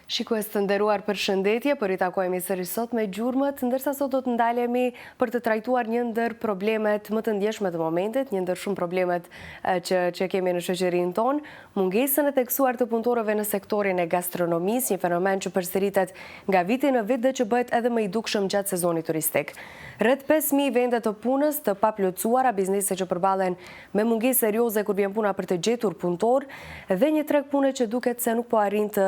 Shikues të nderuar, përshëndetje, për i takojmë sërish sot me gjurmët, ndërsa sot do të ndalemi për të trajtuar një ndër problemet më të ndjeshme të momentit, një ndër shumë problemet që kemi në shoqërinë tonë, mungesën e theksuar të punëtorëve në sektorin e gastronomisë, një fenomen që përsëritet nga viti në vit dhe që bëhet edhe më i dukshëm gjatë sezonit turistik. Rreth 5.000 vende të punës të paplotësuara, biznese që përballen me mungesë serioze kur vjen puna për të gjetur punëtor dhe një treg pune që duket se nuk po arrin të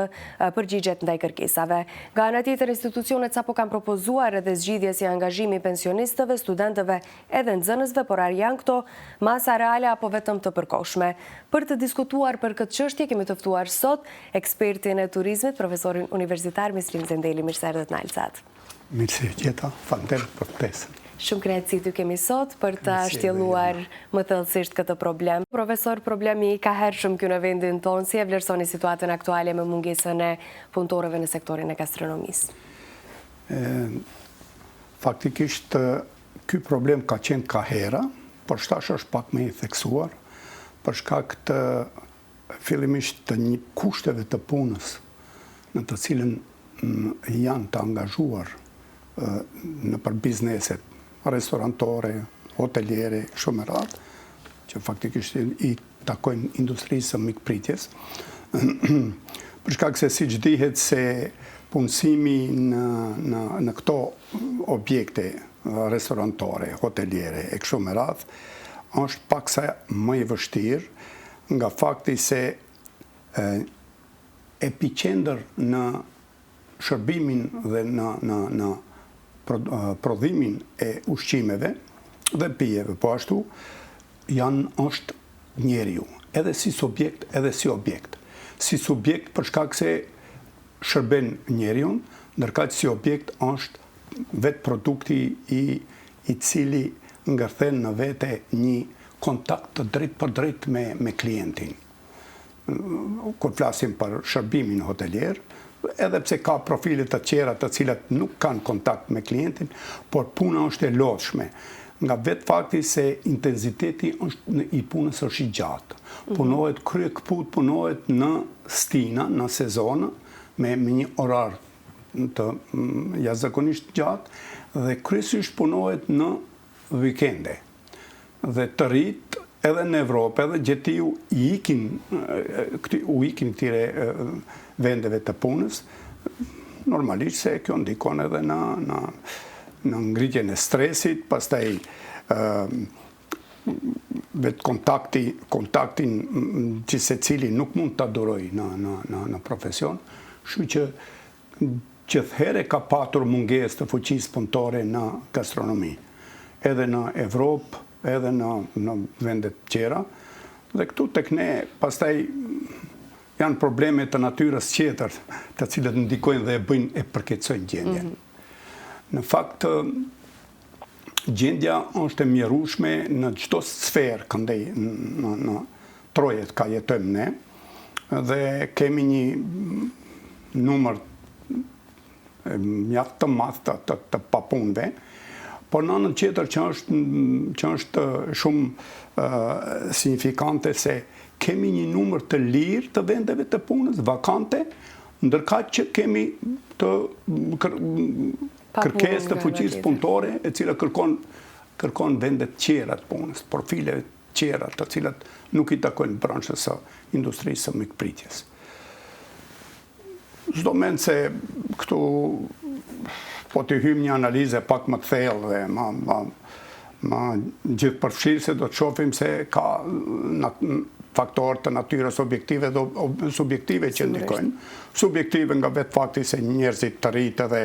përgjigjet ndaj kërkesave. Nga ana tjetër, institucionet sapo kanë propozuar edhe zgjidhje si angazhimi i pensionistëve, studentëve edhe nxënësve, por a janë këto masa reale apo vetëm të përkohshme? Për të diskutuar për këtë çështje kemi të ftuar sot ekspertin e turizmit, profesorin universitar Mislim Zendeli. Mirë se erdhët në Alsat. Mirë gjeta, faleminderit për ftesën. Shumë kënaqësi ty kemi sot për të shtjelluar më thellësisht këtë problem. Profesor, problemi ka hershëm këtu në vendin tonë, si e vlerësoni situatën aktuale me mungesën e punëtorëve në sektorin e gastronomisë? Faktikisht, ky problem ka qenë ka hera, por shtash është pak më i theksuar, për shkak të fillimisht të një kushteve të punës në të cilën janë të angazhuar në për bizneset, restorantore, hoteliere, shumë me radhë, që faktikisht i takojnë industrisë së mikpritjes. Për shkak se siç dihet se punësimi në këto objekte restorantore, hoteliere e kështu me radhë, është paksa më i vështirë nga fakti se epicentër në shërbimin dhe në prodhimin e ushqimeve dhe pijeve, po ashtu është njeriu, edhe si subjekt, edhe si objekt. Si subjekt për shkak se shërben njeriun, ndërkaq si objekt është vetë produkti i cili ngërthen në vete një kontakt të drejt për drejt me klientin. Kur flasim për shërbimin hotelier, edhe pse ka profile të tjera të cilat nuk kanë kontakt me klientin, por puna është e lodhshme. Nga vetë fakti se intensiteti i punës është i gjatë. Punohet krye këput, punohet në stina, në sezonë, me një orar të jashtëzakonisht gjatë, dhe kryesisht punohet në vikende. Dhe të rritë edhe në Evropë, edhe gjetiu u ikin këtire vendeve të punës, normalisht se kjo ndikon edhe në ngritjen e stresit, pastaj vetë kontaktin që secili nuk mund të duroj në profesion, kështu që gjithherë ka patur mungesë të fuqisë punëtore në gastronomi, edhe në Evropë, edhe në vendet tjera, dhe këtu tek ne pastaj janë probleme të natyrës tjetër, të cilët ndikojnë dhe e përkeqësojnë gjendjen. Në fakt, gjendja është e mjerueshme në çdo sferë këndej në trojet ka jetojmë ne, dhe kemi një numër mjaft të madh të papunëve, por në anën tjetër që është shumë signifikante se kemi një numër të lirë të vendeve të punës, vakante, ndërkaq që kemi të kërkesë të fuqisë punëtore, e cila kërkon vendet tjera të punës, profile tjera të cilat nuk i takojnë branshës së industrisë së mikpritjes. Çdo mend se këtu po të hymë një analizë pak më të thellë dhe ma gjithë përfshirëse, do të shohim se ka faktorë të natyrës objektive dhe subjektive që ndikojnë. Subjektive nga vetë fakti se njerëzit të rritë dhe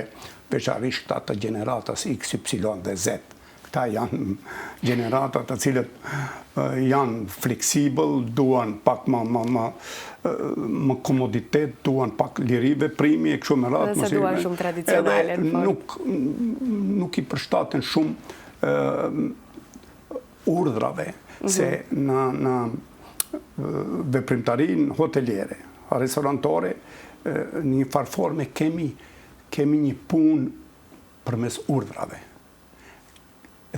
veçarisht këta të gjeneratës X, Y dhe Z. Këta janë gjeneratat të cilët janë fleksibël, duan pak më komoditet, duan pak lirive primi e kështu me radhë. Dhe se duan shumë tradicionale. Nuk i përshtaten shumë urdhrave, se në veprimtarinë hoteliere, restorantore, një farforme kemi një punë përmes urdhrave.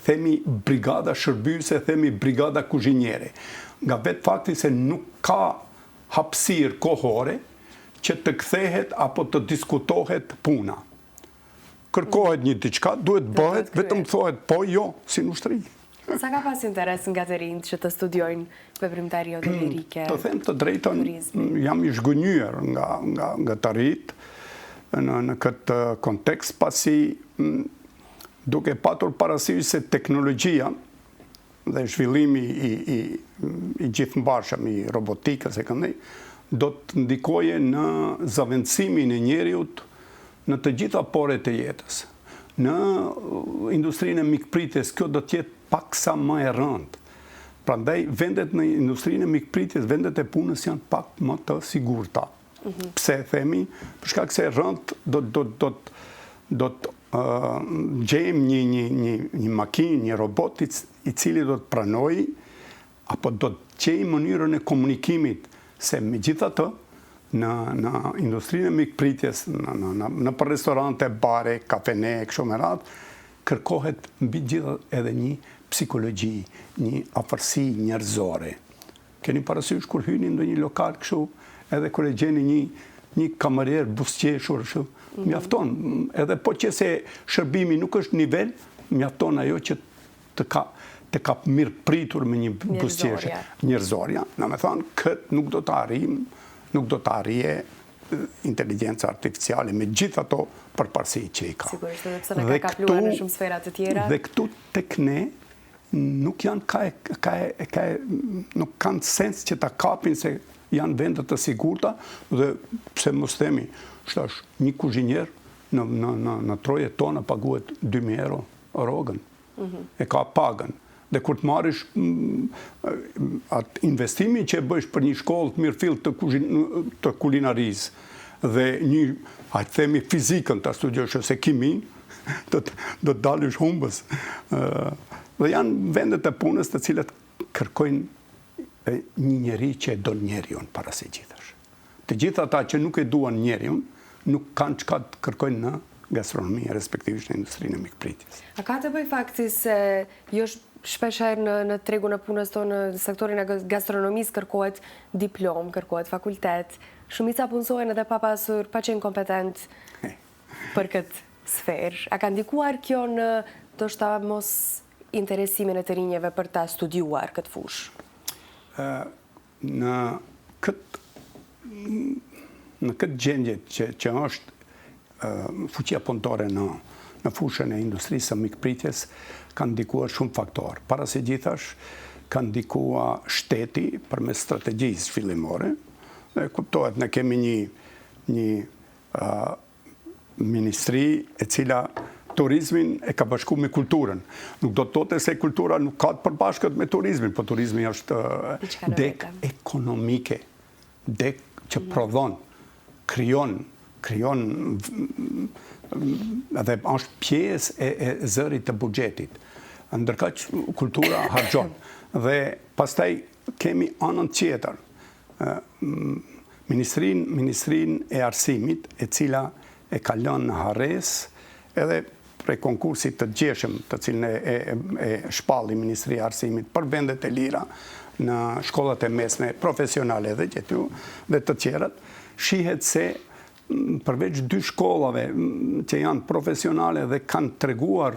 Themi brigada shërbyse, themi brigada kuzhinjere. Nga vetë fakti se nuk ka hapësirë kohore që të kthehet apo të diskutohet puna. Kërkohet një diçka, duhet bëhet, vetëm thohet po jo, si në ushtri. Sa ka pas interes nga të rinjt që të studiojnë veprimtari hotelierike? Të them të drejton, jam i zhgënjur nga të rinjt në këtë kontekst, pasi duke patur parasysh se teknologjia dhe zhvillimi i gjithëmbashëm i robotikës e këndej, do të ndikoje në zavendësimin e njeriut në të gjitha poret e jetës. Në industrinë e mikpritjes, kjo do të jetë paksa më e rëndë. Prandaj, vendet në industrinë e mikpritjes, vendet e punës janë pak më të sigurta. Pse themi? Për shkak se rëndë do të gjejmë një makinë, një robot i cili do të pranojë apo do të gjejmë mënyrën e komunikimit, se megjithatë në industrinë e mikpritjes, në për restorante, bare, kafene, kështu me radhë, kërkohet mbi gjithë edhe një psikologji, një afërsi njerëzore. Keni parasysh kur hyni në një lokal kështu, edhe kur e gjeni një kamarier buzëqeshur, mjafton, edhe po që se shërbimi nuk është nivel, mjafton ajo që të ka mirë pritur me një buzëqeshje njerëzorja. Në me thonë, këtë nuk do të arrijmë, nuk do të arrije inteligencë artificiale me gjithë ato përparësi që i ka. Sigurisht, edhe pse ne ka kapluar në shumë sfera të tjera. Dhe këtu tek ne nuk janë nuk kanë sens që ta kapin se janë vendet të sigurta dhe pse mos themi, shtash një kuzhinier në trojet tona paguhet 2.000 euro rrogën. E ka pagën. Dhe kur të marrish atë investimin që e bësh për një shkollë të mirëfill të kulinarisë dhe një, hajtë themi, fizikën të studiosh ose kimin, do të dalësh humbës. Dhe janë vendet e punës të cilat kërkojnë një njeri që e don njeriun para se gjithash. Të gjitha ata që nuk e duan njeriun, nuk kanë çka të kërkojnë në gastronomi, respektivisht në industrinë e mikpritjes. A ka të bëj fakti se jo shpesher në tregun e punës tonë, në sektorin e gastronomisë kërkohet diplom, kërkohet fakultet, shumica punësohen edhe pa pasur, pa qenë kompetent për këtë sferë. A ka ndikuar kjo në do shta mos interesimin e të rinjeve për ta studiuar këtë fushë? Në këtë gjendje që është fuqia punëtore në fushën e industrisë së mikpritjes, kanë ndikuar shumë faktorë. Para se gjithash, kanë ndikuar shteti përmes strategjisë fillimore. Dhe kuptohet, ne kemi një ministri e cila turizmin e ka bashku me kulturën. Nuk do të thotë se kultura nuk ka të përbashkët me turizmin, po turizmi është dek ekonomike, dek që prodhon, krijon edhe është pjesë e zërit të buxhetit. Ndërkaq kultura harxhon. Dhe pastaj kemi anën tjetër. Ministrinë e Arsimit, e cila e ka lënë në harres edhe prej konkursit të gjeshëm, të cilën e shpalli Ministria e Arsimit për vendet e lira në shkollat e mesme profesionale dhe gjithu dhe të tjerat, shihet se përveç 2 shkollave që janë profesionale dhe kanë treguar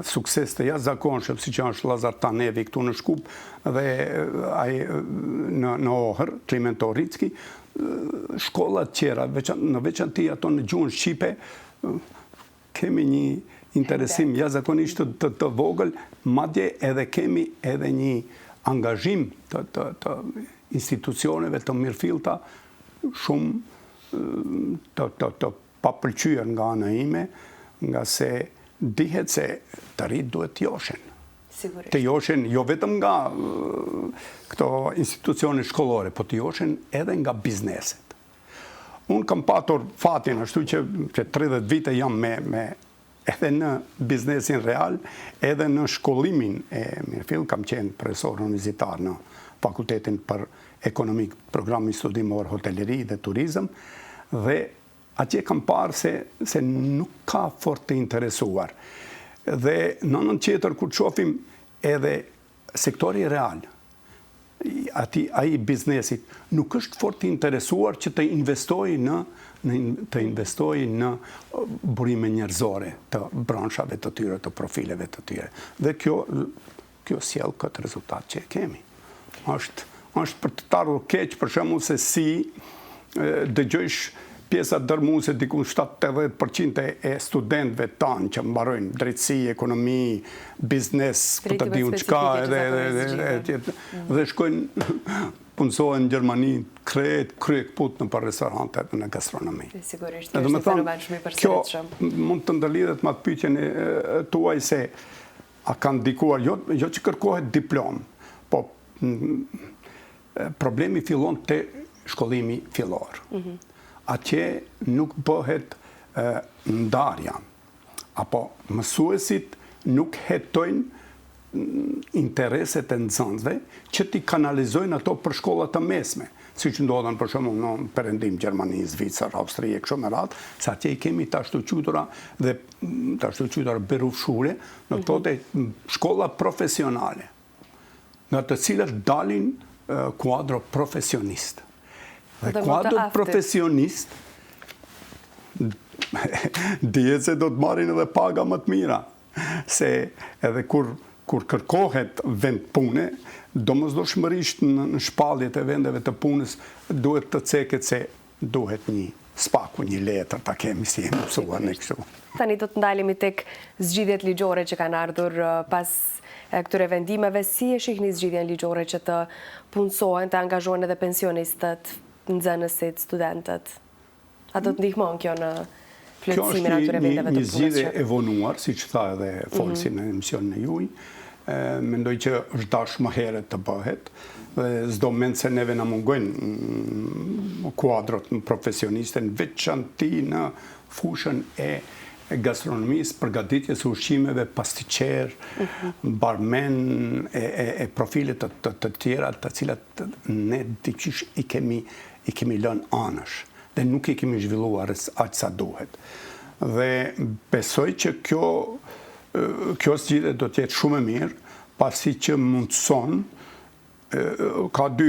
sukses të jashtëzakonshëm, siç është Llazar Tanevi këtu në Shkup dhe ai në Ohër, Klimento Oricki, shkollat tjera, në veçanti ato në gjuhën shqipe, kemi një interesim jashtëzakonisht të vogël, madje edhe kemi edhe një angazhim të institucioneve të mirëfillta shumë të papëlqyer nga ana ime, nga se dihet se të rritë duhet të joshen. Të joshen jo vetëm nga këto institucione shkollore, po të joshen edhe nga bizneset. Unë kam patur fatin, ashtu që 30 vite jam edhe në biznesin real, edhe në shkollimin e mirëfill, kam qenë profesor universitar në Fakultetin për Ekonomik, Programi Studimor Hoteleri dhe Turizëm, dhe atje kam parë se nuk ka fort të interesuar. Dhe në anën tjetër, kur qofim edhe sektori real, ai biznesit nuk është fort interesuar që të investojë në burime njerëzore të branshave të tyre, të profileve të tyre. Dhe kjo sjell këtë rezultat që e kemi. Është për të ardhur keq, për shembull se si dëgjojsh pjesa dërmuese diku 70-80% e studentëve tanë që mbarojnë drejtësi, ekonomi, biznes, për të diun çka, dhe shkojnë punësohen në Gjermani, kryek put në për restorantet në gastronomi. Sigurisht, kjo është një fenomen shumë i përsëritshëm. Kjo mund të ndëlidhet me pyetjen tuaj se a kanë ndikuar, jo që kërkohet diplom, po problemi fillon te shkollimi fillor. Atje nuk bëhet ndarja, apo mësuesit nuk hetojnë intereset e nxënësve që t'i kanalizojnë ato për shkollat të mesme, siç ndodhen për shembull në perëndim Gjermani, Zvicër, Austri e kështu me radhë, se atje i kemi të ashtu quajtura berufshore, në të thotë shkolla profesionale, në të cilat dalin kuadro profesionist. Dhe kuadro profesionist dihet se do të marrin edhe paga më të mira, se edhe kur kërkohet vend pune, domosdoshmërisht në shpalljet e vendeve të punës duhet të ceket se duhet një spaku, një letër ta kemi si e mësuar ne kështu. Tani do të ndalemi tek zgjidhjet ligjore që kanë ardhur pas këtyre vendimeve. Si e shihni zgjidhjen ligjore që të punësohen, të angazhohen edhe pensionistët, nxënësit, studentët? A do të ndihmon kjo në plotësimin e atyre vendeve të punës? Kjo është një zgjidhje e vonuar, siç tha edhe folsi në emisionin e juaj. Mendoj që është dash më herët të bëhet. S'do mend se neve na mungojnë kuadrot profesioniste, në veçanti në fushën e gastronomisë, përgatitjes ushqimeve, pastiqer, barmen e profile të tjera, të cilat ne diqysh i kemi lënë anësh, dhe nuk i kemi zhvilluar aq sa duhet. Dhe besoj që kjo zgjidhje do të jetë shumë e mirë, pasi që mundson, ka dy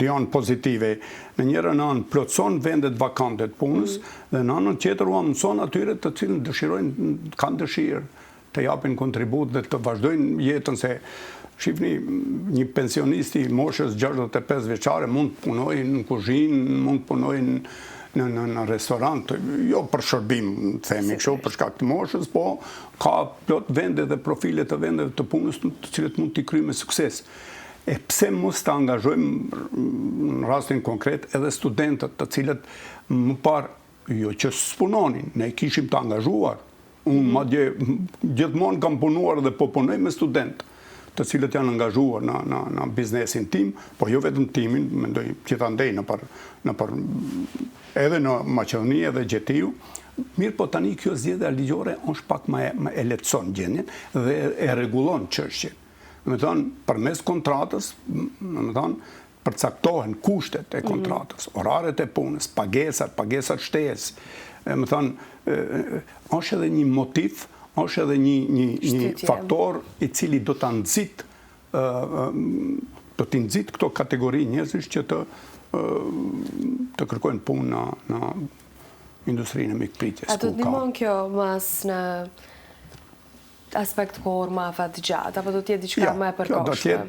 anë pozitive. Në njërën anë plotson vendet vakante të punës, dhe në anën tjetër mundson atyre të cilën dëshirojnë, kanë dëshirë të japin kontribut dhe të vazhdojnë jetën, se shifni, një pensionisti moshës 65 vjeçare mund të punojë në kuzhinë, mund të punojë në restorant, jo për shërbim, themi kështu, për shkak të moshës, po ka plot vende dhe profile të vendeve të punës të cilët mund t'i kryjë me sukses. E pse mos të angazhojmë në rastin konkret edhe studentët të cilët më parë, jo që s'punonin, ne kishim të angazhuar. Unë madje gjithmonë kam punuar dhe po punoj me studentë të cilët janë angazhuar në biznesin tim, po jo vetëm timin, mendoj gjithandej edhe në Maqedoni edhe Gjetiu. Mirë, po tani kjo zgjedhja ligjore është pak më e lehtëson gjendjen dhe e rregullon çështjen. Do të thonë, përmes kontratës, do të thonë, përcaktohen kushtet e kontratës, oraret e punës, pagesat shtesë. Do të thonë, është edhe një motiv, është edhe një faktor i cili do të nxit këto kategori njerëzish që të kërkojnë punë në industrinë e mikpritjes. A do të ndihmon kjo mas në aspekt kohor më afat gjatë, apo do të jetë diçka më e përkohshme? Do të jetë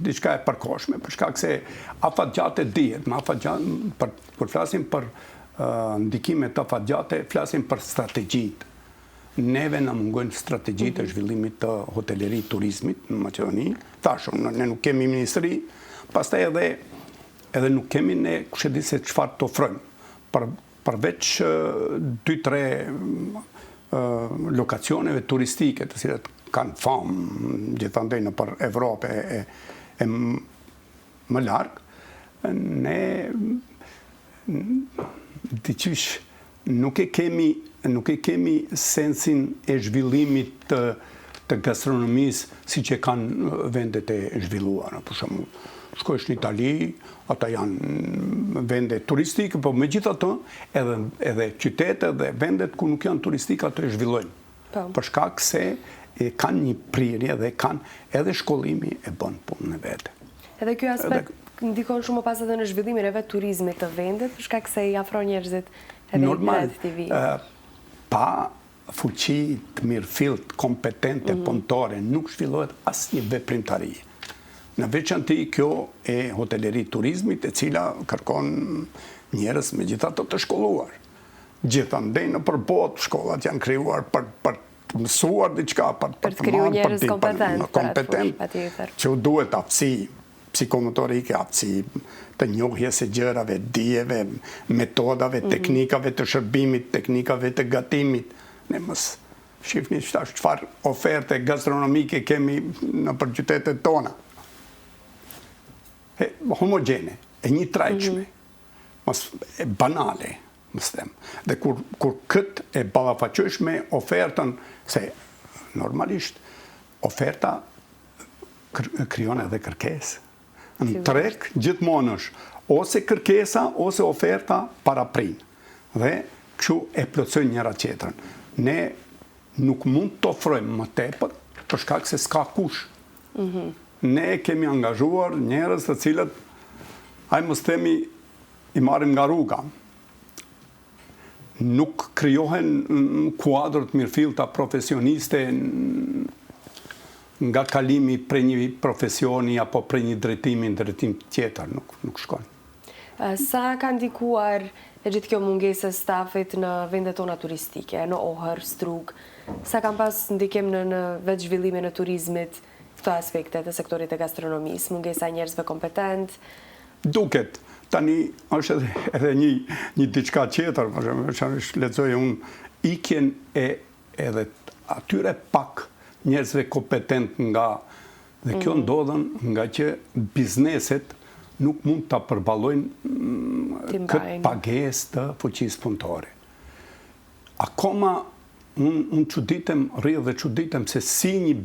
diçka e përkohshme, për shkak se afat gjatë dihet, më afat gjatë, kur flasim për ndikimet afatgjate, flasim për strategjitë. Neve na mungojnë strategjitë e zhvillimit të hotelëri turizmit në Maqedoni. Thashëm, ne nuk kemi ministri, pastaj edhe nuk kemi ne kush e di se çfarë të ofrojmë. Përveç 2-3 lokacioneve turistike, të cilat kanë famë gjithandej nëpër Evropë e më larg, ne diqysh nuk e kemi sensin e zhvillimit të gastronomisë si që kanë vendet e zhvilluara. Për shembull, shkojsh në Itali, ata janë vende turistike, po megjithatë edhe qytetet dhe vendet ku nuk janë turistike ato e zhvillojnë. Për shkak se kanë një prirje dhe kanë edhe shkollimi e bën punën e vete. Edhe ky aspekt ndikon shumë pas edhe në zhvillimin e vetë turizmit të vendit, për shkak se i afron njerëzit edhe normal, të vi. Pa fuqi të mirëfillt, kompetente, punëtore, nuk zhvillohet asnjë veprimtari. Në veçanti kjo e hoteleri turizmit, e cila kërkon njerëz megjithatë të shkolluar. Gjithandej në përbot, shkollat janë krijuar për të mësuar diçka, për të kriju njerëz kompetent, që u duhet aftësi psikomotorike, aftësi të njohjes së gjërave, dijeve, metodave, teknikave të shërbimit, teknikave të gatimit. Ne mos shihni çfarë oferte gastronomike kemi në për qytetet tona. Homogene, e një trajtshme, e banale, mos them. Dhe kur këtë e ballafaqosh me ofertën, se normalisht oferta krijon edhe kërkesë. Në treg gjithmonë është ose kërkesa ose oferta paraprin. Dhe kështu e plotësojnë njëra tjetrën. Ne nuk mund të ofrojmë më tepër për shkak se s'ka kush. Ne kemi angazhuar njerëz të cilët, mos themi, i marrim nga rruga. Nuk krijohen kuadrë të mirëfillta profesioniste nga kalimi prej një profesioni apo prej një drejtimi në drejtim tjetër, nuk shkon. Sa ka ndikuar e gjithë kjo mungesë e stafit në vendet tona turistike, në Ohër, Strug, sa kam pas ndikim në vetë zhvillimin e turizmit, këto aspektet e sektorit e gastronomisë, mungesa njerëzve kompetent? Duket, tani është edhe një diçka tjetër, që lexoj unë ikjen e edhe atyre pak njerëzve kompetent nga, dhe kjo ndodhen nga që bizneset nuk mund të përballojnë këtë pagesë të fuqisë punëtore. Akoma unë çuditem, rri dhe çuditem se si një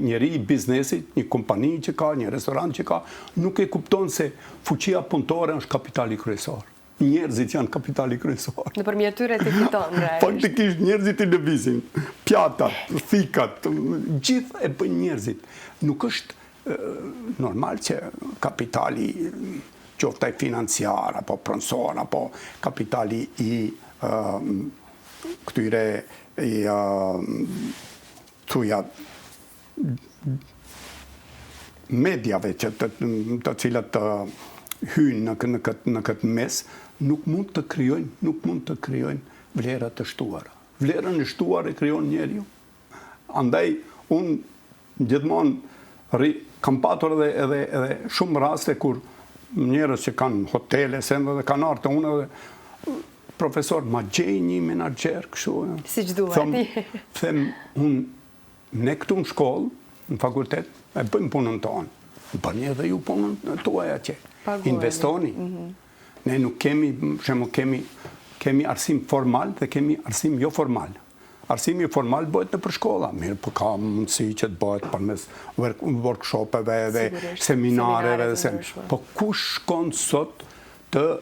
njeri i biznesit, një kompani që ka, një restoran që ka, nuk e kupton se fuqia punëtore është kapitali kryesor. Njerëzit janë kapitali kryesor. Nëpërmjet tyre ti fiton, faktikisht njerëzit i lëvizin, pjatat, thikat, gjithë e bën njerëzit. Nuk është normal që kapitali qoftaj financiar, apo pronësor, apo kapitali i këtyre thuja medjave të cilat hynë në këtë mes, nuk mund të krijojnë vlera të shtuara. Vlerën e shtuar e krijon njeriu. Andaj, unë gjithmonë kam patur edhe shumë raste kur njerëz që kanë hotele, sende dhe kanë ardhur te unë dhe profesor, ma gjej një menaxher kështu. Siç duhet. Them unë, ne këtu në shkollë, në fakultet, e bëjmë punën tonë. Bëni edhe ju punën tuaj atje. Investoni. Ne nuk kemi arsim formal dhe kemi arsim jo formal. Arsimi formal bëhet në për shkolla, mirë, po ka mundësi që të bëhet përmes workshopeve dhe seminareve. Po kush shkon sot të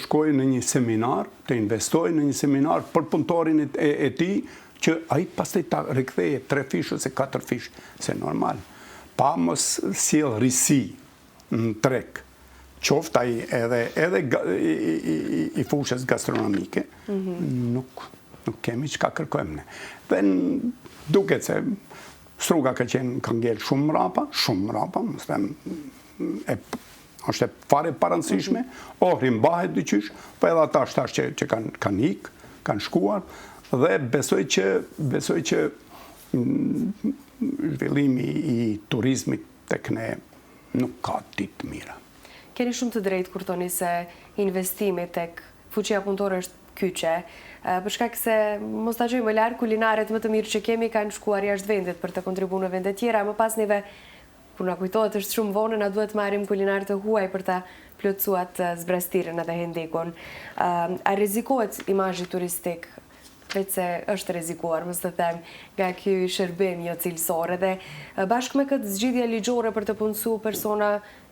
shkojë në një seminar, të investojë në një seminar për punëtorin e tij, që ai pastaj ta riktheje 3 fish ose 4 fish, se normal. Pa mos sjell risi në treg, qoftë ai edhe i fushës gastronomike, nuk kemi çka kërkojmë ne. Dhe duket se Struga ka ngel shumë mrapa, mos them, është e fare parancishme, Ohri mbahet dyqysh, po edhe ata shtash që kanë ikë, kanë shkuar, dhe besoj që zhvillimi i turizmit tek ne nuk ka ditë mira. Keni shumë të drejtë kur thoni se investimi tek fuqia punëtore është kyçe, për shkak se mos ta gjojmë larg, kulinaret më të mirë që kemi kanë shkuar jashtë vendit për të kontribuar në vende tjera, më pas neve kur na kujtohet është shumë vonë, na duhet marrim kulinar të huaj për ta plotësuar zbrastirën edhe hendekun. A rrezikohet imazhi turistik? Vetë se është rrezikuar, mos të them, nga ky shërbim jo cilësor, edhe bashkë me këtë zgjidhje ligjore për të punësuar persona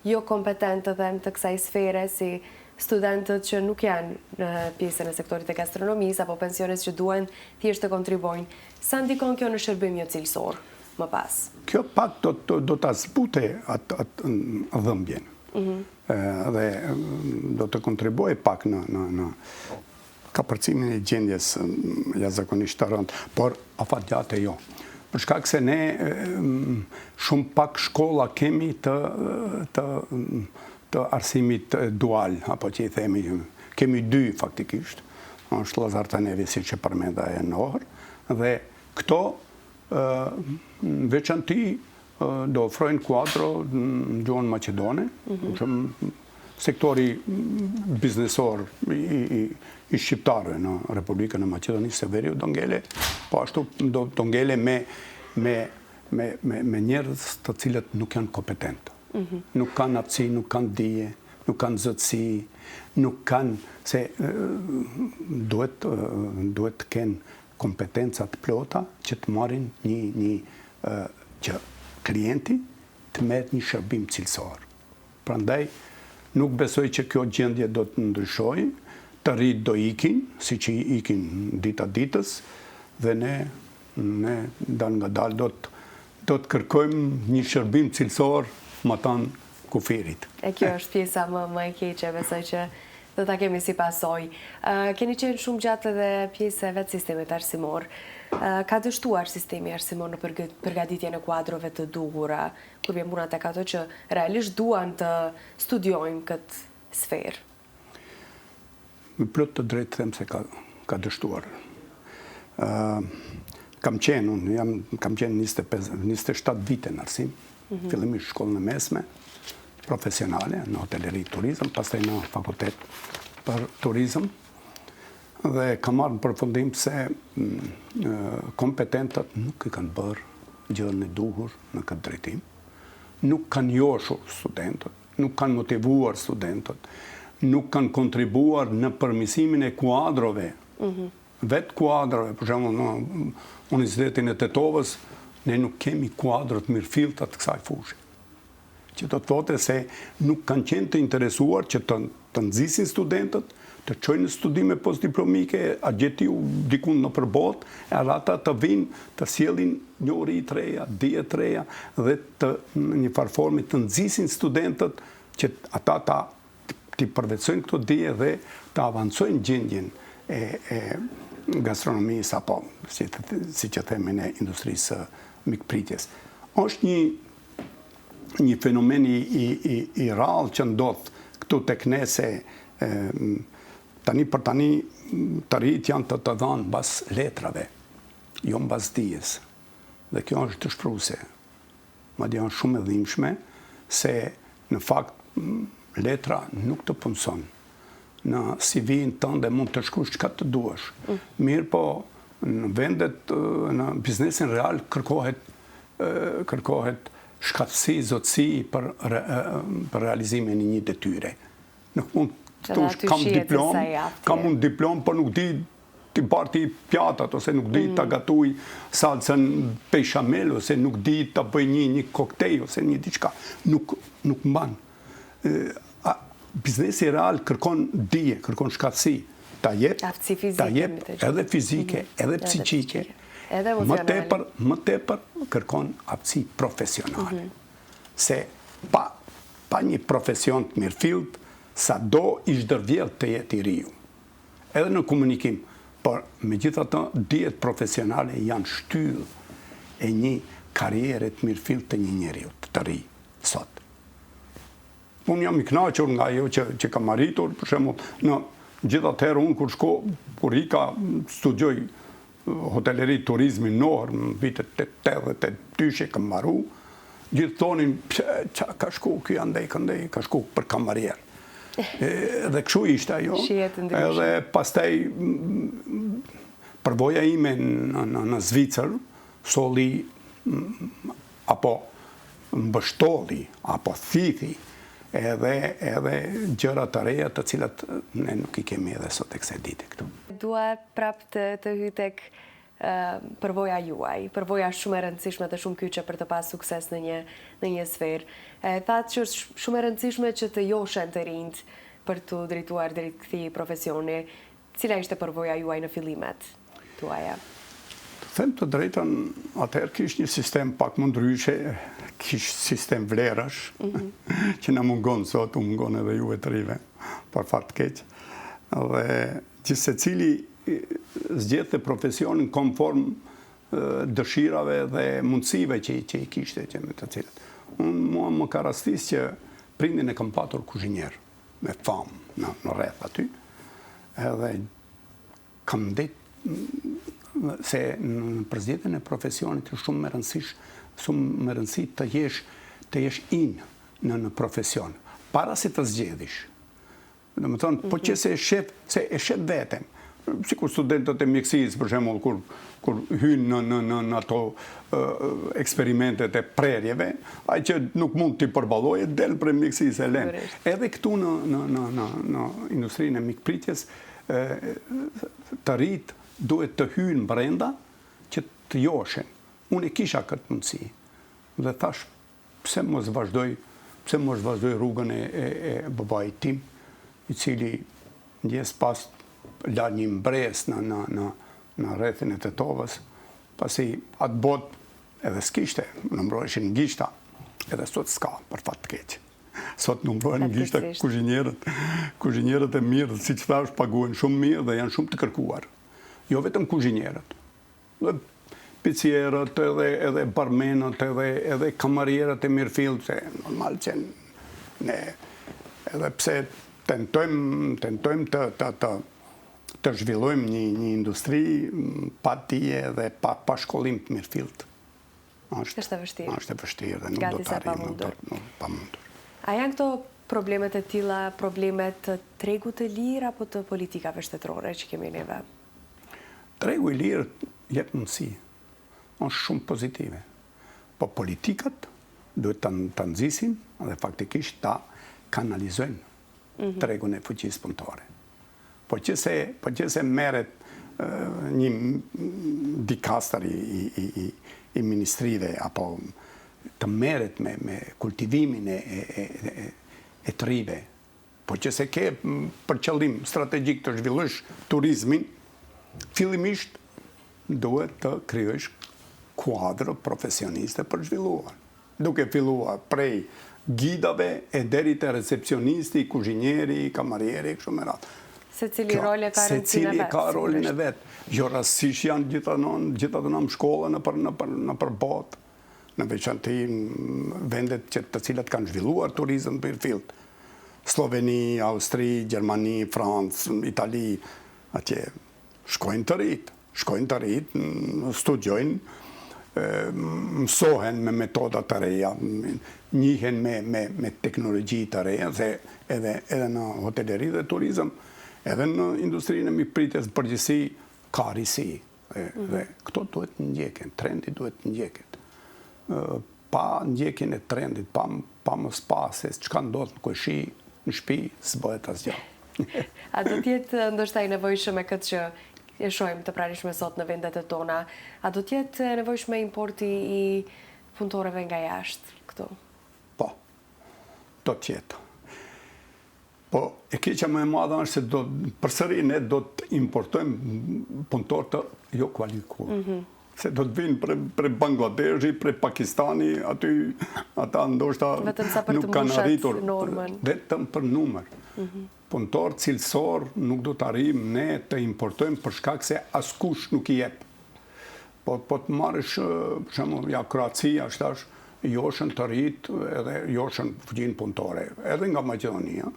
jo kompetent të them të kësaj sfere, si studentët që nuk janë në pjesën e sektorit e gastronomisë apo pensiones që duhen thjesht të kontribuojnë. Sa ndikon kjo në shërbim jo cilësor më pas? Kjo pak do të zbute atë dhëmbjen. Dhe do të kontribuoj pak në kapërcimin e gjendjes jashtëzakonisht të rëndë, por afatgjate jo. Për shkak se ne shumë pak shkolla kemi të arsimit dual, apo që i themi, kemi 2 faktikisht, është Lazar Tanevi, si që përmenda e në orë, dhe këto veçanti do ofrojnë kuadro në gjuhën Macedone, sektori biznesor i shqiptarëve në Republikën e Maqedonisë së Veriut do ngele, po ashtu do ngele me njerëz të cilët nuk janë kompetentë. Nuk kanë aftësi, nuk kanë dije, nuk kanë zotësi, nuk kanë, se duhet të kenë kompetencat plota që të marrin që klienti të merret një shërbim cilësor. Prandaj nuk besoj që kjo gjendje do të ndryshojë, të rritë do ikin, si që ikin dita ditës, dhe ne dal nga dal do të kërkojmë një shërbim cilësor më tanë kufirit. E kjo është pjesa më e keqe, besoj që do ta kemi si pasojë. Keni qenë shumë gjatë edhe pjesë e vetë sistemit arsimor. Ka dështuar sistemi arsimor në përgatitjen e kuadrove të duhura, kur vjen puna tek ato që realisht duan të studiojnë këtë sferë? Me plot të drejtë them se ka dështuar. Kam qenë 27 vite në arsim, fillimisht shkollën e mesme, profesionale, në hoteleri turizëm, pastaj në fakultet për turizëm, dhe kam marrë në përfundim se kompetentat nuk i kanë bërë gjën e duhur në këtë drejtim, nuk kanë joshur studentët, nuk kanë motivuar studentët, nuk kanë kontribuar në përmirësimin e kuadrove, vetë kuadrove, për shembull në Universitetin e Tetovës, ne nuk kemi kuadrët mirëfillta të kësaj fushë. Që do të thotë se nuk kanë qenë të interesuar që të nxisin studentët, të çojnë në studime postdiplomike, adjetiu dikun në përbot, e ata të vinë, të sjellin njohuri të reja, dije të reja, dhe në një farë forme të nxisin studentët që ata të përvetsojnë këto dije dhe të avancojnë gjendjen e gastronomisë apo, si që themi ne, industrisë mikpritjes. Është një fenomen i rrallë që ndodh këtu tek ne, se tani për tani të rritë janë të dhanë mbas letrave, jo mbas dijes. Dhe kjo është të shpruse. Madje janë shumë e dhimbshme se në fakt letra nuk të punëson. Në CV-n tënde mund të shkruash çka të duash. Mirë po, në vendet, në biznesin real kërkohet shkatësi, zotësi për realizimin e një detyre. Nuk mund të thush kam un diplom, por nuk di të barti pjatat, ose nuk di të gatuj salcën peshamel, ose nuk di të bëj një koktej, ose një diçka. Nuk mban. Biznesi real kërkon dije, kërkon shkatësi. Ta jep edhe fizike, edhe psiqike. Më tepër kërkon aftësi profesionale. Se pa një profesion të mirëfillt, sa do i zhdërvjell të jetë i riu. Edhe në komunikim, por megjithatë dijet profesionale janë shtyllë e një karriere të mirëfillt të një njeriu të ri sot. Unë jam i kënaqur nga ajo që kam arritur, për shembull, në gjithatë unë kur ika studioj hoteleri turizmi në Orë, në vitet 82 kam marru, gjithë thonin, qa ka shku ky andej këndej, ka shku për kamarier. Dhe kështu ishte ajo. Edhe pastaj përvoja ime në Zvicër, solli apo mbështolli, apo thithi, edhe gjëra të reja të cilat ne nuk i kemi edhe sot e kësaj dite këtu. Dua prap të hy tek përvoja juaj, përvoja shumë e rëndësishme dhe shumë kyçe për të pas sukses në një sferë. Thatë që është shumë e rëndësishme që të joshen të rinjt për të drejtuar drejt këtij profesioni, cila ishte përvoja juaj në fillimet tuaja? Them të drejtën, atëherë kish një sistem pak më ndryshe, kish sistem vlerash, që na mungon sot, u mungon edhe juve të rive, për fat të keq. Dhe që secili zgjedhte profesionin konform dëshirave dhe mundësive që i kishte që me të cilat. Mua më ka rastis që prindin e kam patur kuzhinier, me famë në rreth aty, edhe kam ditë se në përzgjedhjen e profesionit është shumë me rëndësi të jesh në profesion, para se të zgjedhish. Dhe më thonë, po që se e shef veten, si kur studentët e mjekësisë, për shembull, kur hynë në ato eksperimentet e prerjeve, ai që nuk mund t'i përballojë, del për mjekësisë e len. Edhe këtu në industrinë e mikpritjes, të rit duhet të hynë brenda që të joshen. Unë e kisha këtë mundësi. Dhe thash, pse mos vazhdoj rrugën e babait tim, i cili ndjes pas la një mbres në rrethin e Tetovës, pasi atë bot edhe s'kishte, numëroheshin gishta, edhe sot s'ka, për fat të keq. Sot numërohen gishta kuzhinierët e mirë, si që thash, paguhen shumë mirë dhe janë shumë të kërkuar. Jo vetëm kuzhinierët, dhe picierët, edhe barmenët, edhe kamarierët e mirëfill, se normal që ne, edhe pse tentojmë të zhvillojmë një industri pa dije dhe pa shkollim të mirëfillt. Është e vështirë. Është e vështirë dhe nuk do të arrijmë pamundur. A janë këto problemet e tilla, problemet të tregut të lirë apo të politikave shtetërore që kemi neve? Tregu i lirë jep mundësi, është shumë pozitive. Po politikat duhet të nxisin dhe faktikisht ta kanalizojnë tregun e fuqisë punëtore. Po që se merret një dikastër i ministrive, apo të merret me kultivimin e të rive, po që se ke për qëllim strategjik të zhvillosh turizmin, fillimisht duhet të krijosh kuadrë profesioniste për zhvilluar. Duke filluar prej gidave e deri te recepcionisti, kuzhinieri, kamarieri, kështu me radhë. Secili rol e ka rëndësinë e vet. Secili ka rolin e vet. Jo rastësisht janë gjithatë në shkolla në botë, në veçanti vendet të cilat kanë zhvilluar turizëm mirëfillt. Sloveni, Austri, Gjermani, Francë, Itali, atje shkojnë të rrit, studiojnë, mësohen me metoda të reja, njihen me teknologji të reja, edhe në hoteleri dhe turizëm, edhe në industrinë e mikpritjes përgjithësi ka risi. Dhe këto duhet ndjeken, trendi duhet ndjeket. Pa ndjekjen e trendit, pa mos se çka ndodh në kueshi, në shtëpi, s'bëhet asgjë. A do t'jetë ndoshta i nevojshme këtë që e shohim të pranishme sot në vendet e tona, a do t'jetë nevojshme importi i punëtorëve nga jashtë këtu? Po, do t'jetë. Po, e keqja më e madhe është se përsëri ne do të importojmë punëtorë të jo kualifikuar. Se do të vinë pre Bangladeshi, pre Pakistani, aty ata ndoshta nuk kanë arritur. Vetëm për numër. Punëtor cilësor nuk do të arrijmë ne të importojmë për shkak se askush nuk i jep. Po të marrësh, për shembull, ja Kroacia, ashtash, joshën të rrit edhe joshën fuqinë punëtore, edhe nga Maqedonia.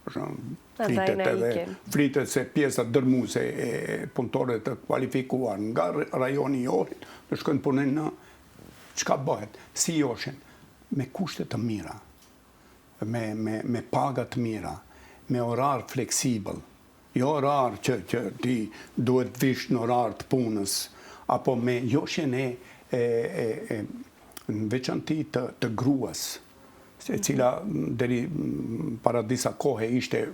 Për shembull, flitet se pjesa dërmuese e punëtorëve të kualifikuar nga rajoni i Ohrit, të shkojnë punën në çka bëhet, si joshën, me kushte të mira, me paga të mira, me orar fleksibël, jo orar që ti duhet vish në orar të punës, apo me joshjen në veçanti të gruas, e cila deri para disa kohe ishte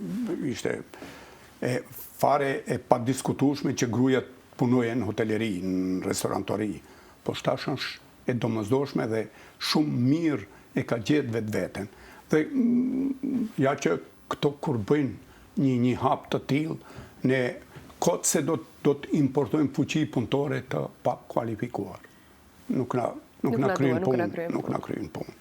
fare e padiskutueshme që grujat punojnë në hoteleri, në restorantori. Po shtash është e domosdoshme dhe shumë mirë e ka gjetë vetveten. Dhe ja që këto kur bëjnë një hap të tillë, ne kot se do të importojmë fuqi punëtore të pa kualifikuar. Nuk na kryen punë.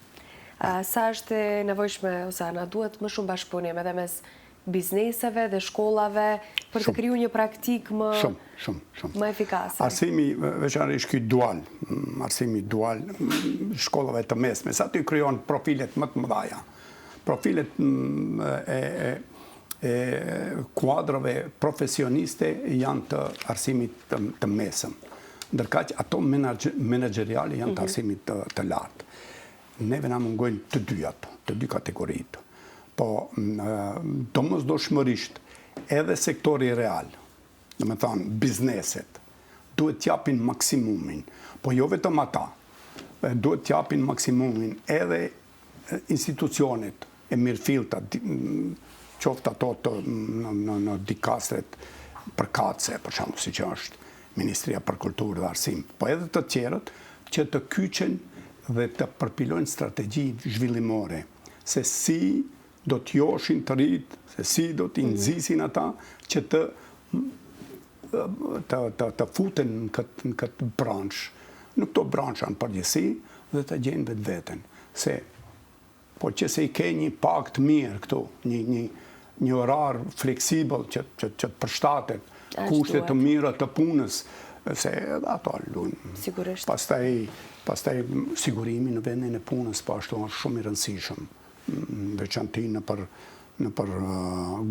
Sa është e nevojshme, ose na duhet më shumë bashkëpunim edhe mes bizneseve dhe shkollave për të kriju një praktikë më efikase? Arsimi, veçanërisht ky dual, arsimi dual, shkollave të mesme, sa ty krijon profilet më të mëdha. Profilet e kuadrave profesioniste janë të arsimit të mesëm. Ndërkaq ato menaxheriale janë të arsimit të lartë. Neve na mungojnë të dy kategoritë. Po domosdoshmërisht edhe sektori real, do të thonë bizneset, duhet t'japin maksimumin, po jo vetëm ata. Duhet t'japin maksimumin edhe institucionet e mirëfillta, qoftë ato në dikastret përkatëse, për shembull siç është Ministria për Kulturë dhe Arsim, po edhe të tjerët që të kyçen dhe të përpilojnë strategji zhvillimore, se si do t'joshin të rit, se si do t'i nxisin ata që të futen në këtë branshë, në këto bransha në përgjithësi dhe të gjejnë vetveten. Se po që se i ke një pak të mirë këtu, një orar fleksibël që të përshtatet kushtet të mira të punës, se ato luajnë. Sigurisht. Pastaj sigurimi në vendin e punës po ashtu është shumë i rëndësishëm, veçanti në për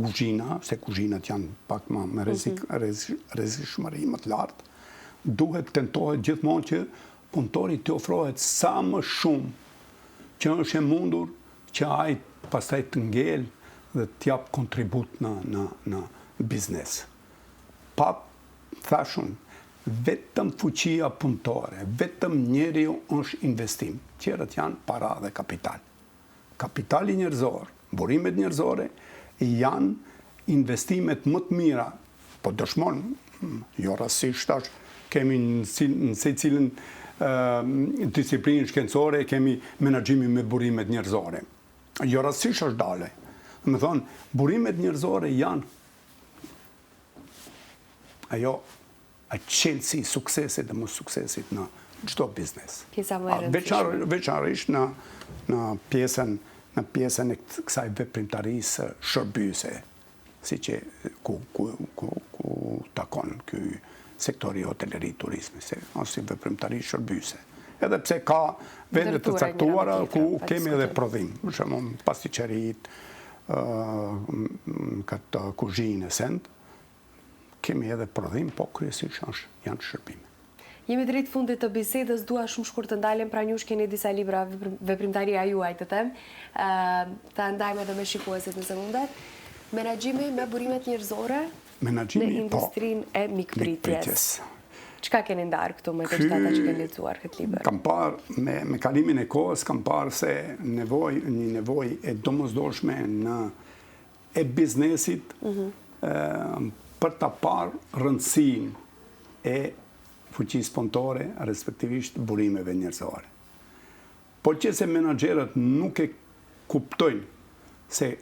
kuzhina, se kuzhinat janë pak me rrezikshmëri më të lartë. Duhet tentohet gjithmonë që punëtorit të ofrohet sa më shumë që është e mundur që ai pastaj të ngellë dhe të jap kontribut në biznes. Pa thashun, vetëm fuqia punëtore, vetëm njeriu është investim. Tjerët janë para dhe kapital. Kapitali njerëzor, burimet njerëzore janë investimet më të mira, po dëshmon, jo rastësisht tash kemi në secilën disiplinë shkencore, kemi menaxhimin me burimet njerëzore. Jo rastësisht është dale. Do të thonë, burimet njerëzore janë ajo qelësi suksesit dhe mos suksesit në çdo biznes. Veçanërisht në pjesën e kësaj veprimtarisë shërbyese, siç ku takon ky sektori hotelëri turizmi, ose veprimtari shërbyese. Edhe pse ka vende të caktuara ku kemi edhe prodhim, për shembull pasticeritë, këtë kuzhinë e send, kemi edhe prodhim, po kryesisht janë shërbime. Jemi drejt fundit të bisedës, dua shumë shkurt të ndalem, pra njush keni disa libra veprimtaria juaj të them, ta ndajmë edhe me shikuesit nëse mundet. Menaxhimi me burimet njerëzore në industrinë e mikpritjes. Çka keni ndarë këtu me të ata që keni lexuar këtë libër? Kam parë me kalimin e kohës, kam parë se një nevojë e domosdoshme e biznesit për ta parë rëndësinë e fuqisë punëtore, respektivisht burimeve njerëzore. Por që se menaxherët nuk e kuptojnë se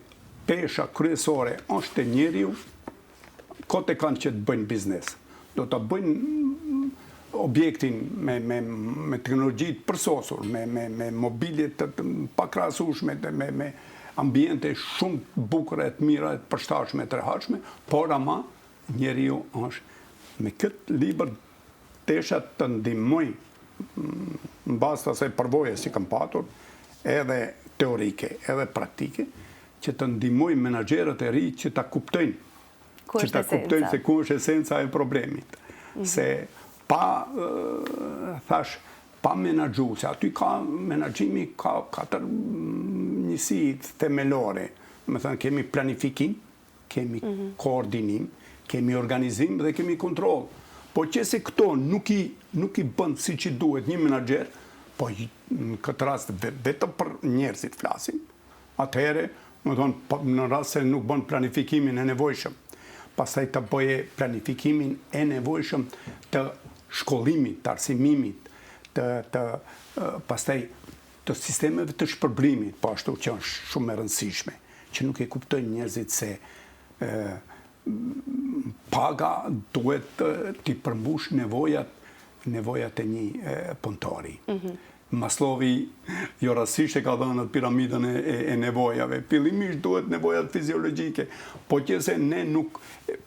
pesha kryesore është e njeriu, kote kanë që të bëjnë biznes. Do të bëjnë objektin me teknologji të përsosur, me mobilje të pakrahasueshme, me ambiente shumë bukura, të mira, të përshtatshme, të rehatshme, por ama njeriu është me këtë libër desha të ndihmoj në bazë të asaj përvoje si kam patur, edhe teorike, edhe praktike, që të ndihmoj menaxherët e ri që ta kuptojnë se ku është esenca e problemit. Se pa menaxhu, se aty ka menaxhimi ka katër njësi themelore. Me thënë, kemi planifikim, kemi koordinim, kemi organizim dhe kemi kontrol. Po që se këto nuk i bënd si që duhet një menaxher, po në këtë rast vetëm për njerëzit flasim, atëhere, në rast se nuk bën planifikimin e nevojshëm, pastaj të bëje planifikimin e nevojshëm të shkollimit, të arsimimit, pastaj të sistemeve të shpërblimit, po ashtu që është shumë e rëndësishme, që nuk e kuptojnë njerëzit se paga duhet t'i përmbush nevojat e një punëtori. Maslowi jo rastësisht e ka dhënë atë piramidën e nevojave. Fillimisht duhet nevojat fiziologjike, po që se ne nuk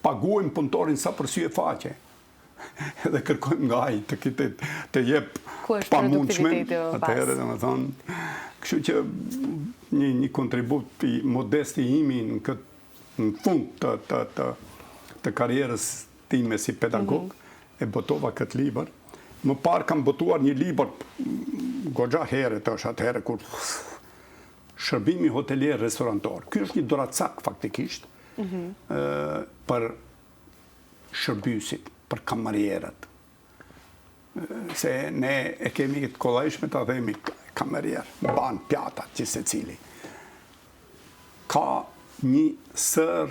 paguajmë punëtorin sa për sy e faqe. Edhe kërkojmë nga ai të jep pamundshme, atëherë domethënë, kështu që një kontribut i modest i imi në fund të karrierës time si pedagog, e botova këtë libër. Më parë kam botuar një libër goxha herët, është atëherë kur shërbimi hotelier restorantor. Ky është një doracak faktikisht për shërbysit, për kamarierët. Se ne e kemi të kollajshme të themi kamarier, ban pjatat që secili. Ka një sër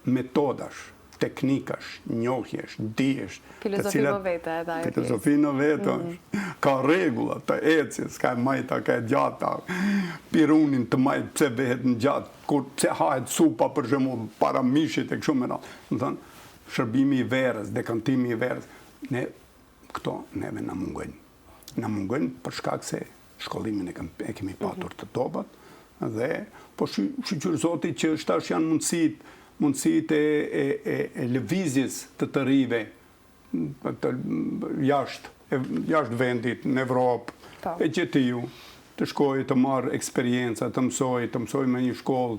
metodash, teknikash, njohjesh, dijesh. Filozofi në vete, edhe ajo. Filozofi në vete është. Ka regula të ecjes, ka e majta, ka e gjata, pirunin të majtë pse vehet në gjatë, kur pse hahet supa për shembull para mishit e kështu me radhë. Do thënë, shërbimi i verës, dekantimi i verës, këto neve na mungojnë. Na mungojnë për shkak se shkollimin e kemi patur të dobat, dhe po shqyr zoti që shtash janë mundësit e lëvizjes të rive jashtë vendit, në Evropë, e gjetiju, të shkoj të marrë eksperienca, të mësoj me një shkollë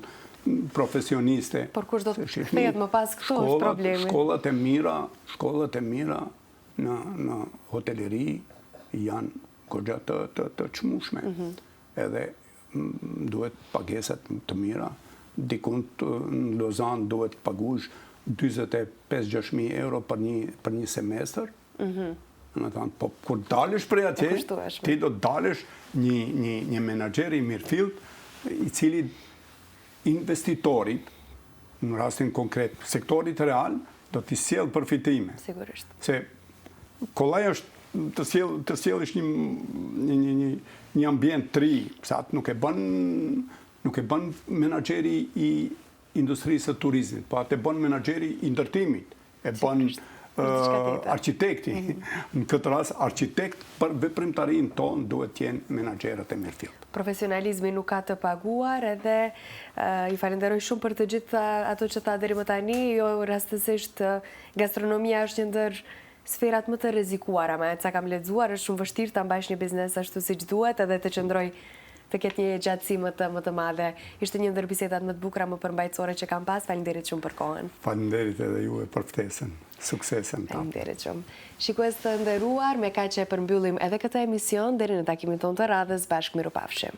profesioniste. Por kush do të kthehet më pas, këtu është problemi. Shkollat e mira në hoteleri janë goxha të çmueshme. Edhe duhet pagesat të mira. Dikund në Lozan duhet pagush 45.000-6.000 euro për një semestër. Po kur dalësh prej atje, ti do të dalësh një menaxher i mirëfillt, i cili investitorit, në rastin konkret, sektorit real, do t'i sjell përfitime. Sigurisht. Se kollaj është të sjellësh një ambient të ri, sa atë nuk e bën menaxheri i industrisë së turizmit, po atë e bën menaxheri i ndërtimit, e bën arkitekti. Në këtë rast, arkitekt për veprimtarinë tonë duhet të jenë menaxherët e mirëfillt. Profesionalizmi nuk ka të paguar, edhe i falenderoj shumë për të gjitha ato që tha deri më tani. Jo rastësisht gastronomia është një ndër sferat më të rrezikuara, me ca kam lexuar, është shumë vështirë ta mbash një biznes ashtu siç duhet, edhe të qëndroj të ketë një gjatësi më të madhe. Ishte një ndër bisedat më të bukura, më përmbajtësore që kam pas. Faleminderit shumë për kohën. Faleminderit edhe juve për ftesën. Suksesën ta. Faleminderit shumë. Shikues të nderuar, me kaq e përmbyllim edhe këtë emision. Deri në takimin tonë të radhës, bashkë mirupafshim.